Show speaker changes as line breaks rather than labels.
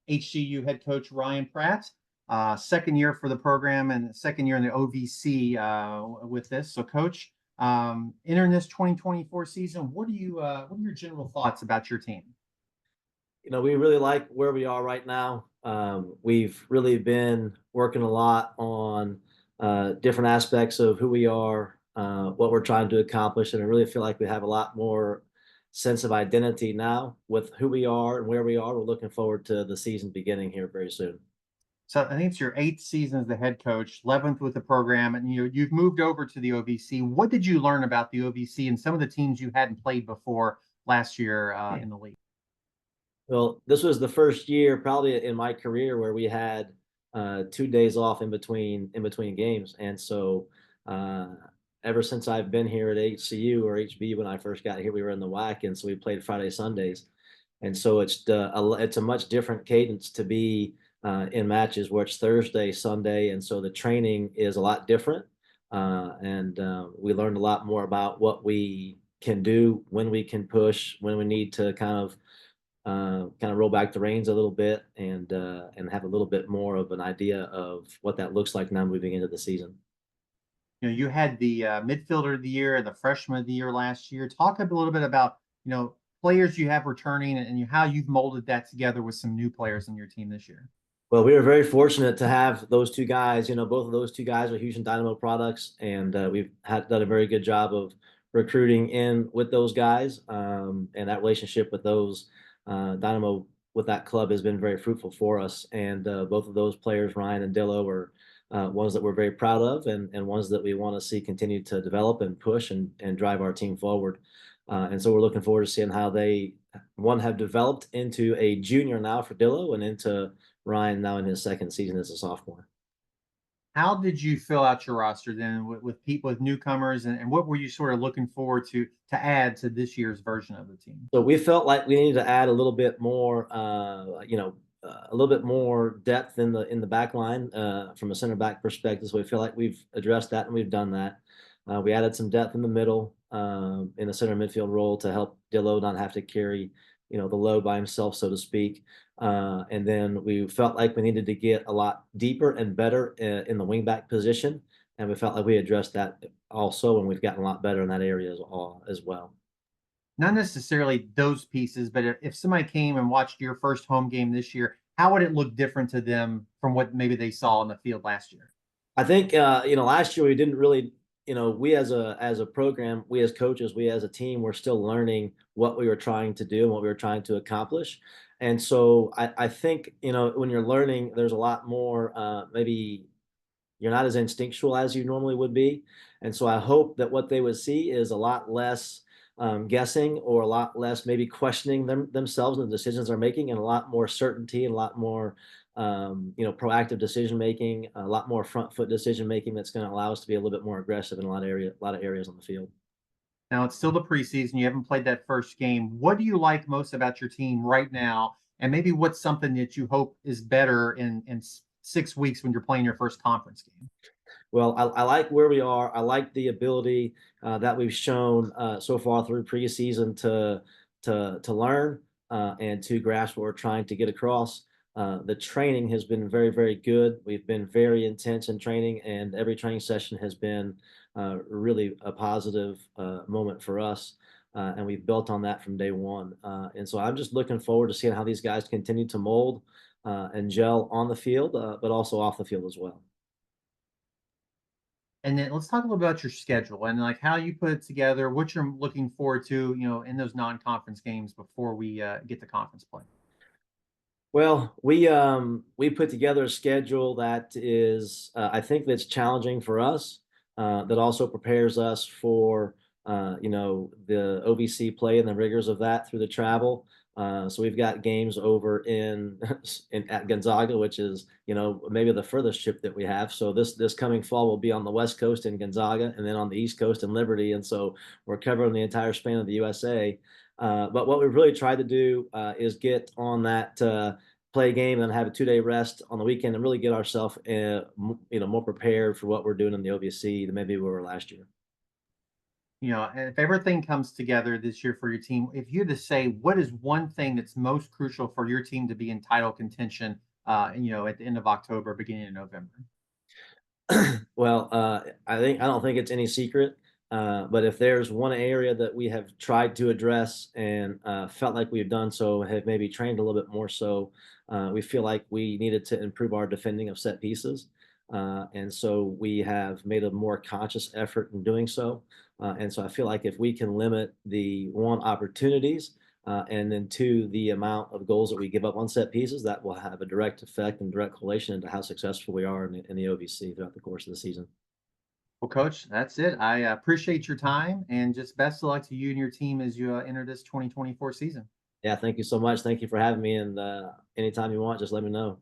HCU head coach Ryan Pratt. Second year for the program and second year in the OVC with this. So, Coach, entering this 2024 season, what are your general thoughts about your team?
We really like where we are right now. We've really been working a lot on different aspects of who we are, what we're trying to accomplish, and I really feel like we have a lot more sense of identity now with who we are and where we are. We're looking forward to the season beginning here very soon.
So I think it's your eighth season as the head coach, 11th with the program, and you've moved over to the OVC. What did you learn about the OVC and some of the teams you hadn't played before last year in the league?
Well, this was the first year probably in my career where we had 2 days off in between games, and so uh, ever since I've been here at HCU or HB, when I first got here, we were in the WAC, and so we played Friday Sundays, and so it's a much different cadence to be in matches where it's Thursday Sunday, and so the training is a lot different, and we learned a lot more about what we can do, when we can push, when we need to kind of roll back the reins a little bit and have a little bit more of an idea of what that looks like now moving into the season.
You had the midfielder of the year and the freshman of the year last year. Talk a little bit about players you have returning and how you've molded that together with some new players in your team this year.
Well, we were very fortunate to have those two guys. Both of those two guys are Houston Dynamo products, and we've done a very good job of recruiting in with those guys. And that relationship with those Dynamo with that club has been very fruitful for us. And both of those players, Ryan and Dillo, are ones that we're very proud of, and ones that we want to see continue to develop and push and drive our team forward. And so we're looking forward to seeing how they have developed into a junior now for Dillo and into Ryan now in his second season as a sophomore.
How did you fill out your roster then with people with newcomers and what were you sort of looking forward to add to this year's version of the team?
So we felt like we needed to add a little bit more, a little bit more depth in the back line from a center back perspective. So we feel like we've addressed that and we've done that. We added some depth in the middle in the center midfield role to help Dillo not have to carry, the load by himself, so to speak. And then we felt like we needed to get a lot deeper and better in the wingback position. And we felt like we addressed that also, and we've gotten a lot better in that area as well.
Not necessarily those pieces, but if somebody came and watched your first home game this year, how would it look different to them from what maybe they saw on the field last year?
I think last year we didn't really, we as a program, we as coaches, we as a team, we're still learning what we were trying to do and what we were trying to accomplish. And so I think when you're learning, there's a lot more maybe you're not as instinctual as you normally would be. And so I hope that what they would see is a lot less guessing or a lot less maybe questioning themselves and the decisions they're making, and a lot more certainty and a lot more proactive decision making, a lot more front foot decision making that's going to allow us to be a little bit more aggressive in a lot of areas on the field.
Now it's still the preseason. You haven't played that first game. What do you like most about your team right now? And maybe what's something that you hope is better in 6 weeks when you're playing your first conference game?
Well, I like where we are. I like the ability that we've shown so far through preseason to learn and to grasp what we're trying to get across. The training has been very, very good. We've been very intense in training, and every training session has been really a positive moment for us. And we've built on that from day one. And so I'm just looking forward to seeing how these guys continue to mold and gel on the field, but also off the field as well.
And then let's talk a little about your schedule and like how you put it together, what you're looking forward to, in those non-conference games before we get to conference play.
Well, we put together a schedule that is, I think that's challenging for us, that also prepares us for, the OVC play and the rigors of that through the travel. So we've got games over at Gonzaga, which is, maybe the furthest trip that we have. So this coming fall will be on the West Coast in Gonzaga, and then on the East Coast in Liberty. And so we're covering the entire span of the USA. But what we've really tried to do is get on that play game and have a 2-day rest on the weekend and really get ourselves more prepared for what we're doing in the OVC than maybe we were last year.
if everything comes together this year for your team, if you had to say what is one thing that's most crucial for your team to be in title contention, at the end of October, beginning of November?
Well, I don't think it's any secret, but if there's one area that we have tried to address and felt like we've done so, have maybe trained a little bit more so, we feel like we needed to improve our defending of set pieces. And so we have made a more conscious effort in doing so. And so I feel like if we can limit the one opportunities, and then two, the amount of goals that we give up on set pieces, that will have a direct effect and direct correlation into how successful we are in the OVC throughout the course of the season.
Well, Coach, that's it. I appreciate your time and just best of luck to you and your team as you enter this 2024 season.
Yeah, thank you so much. Thank you for having me. And anytime you want, just let me know.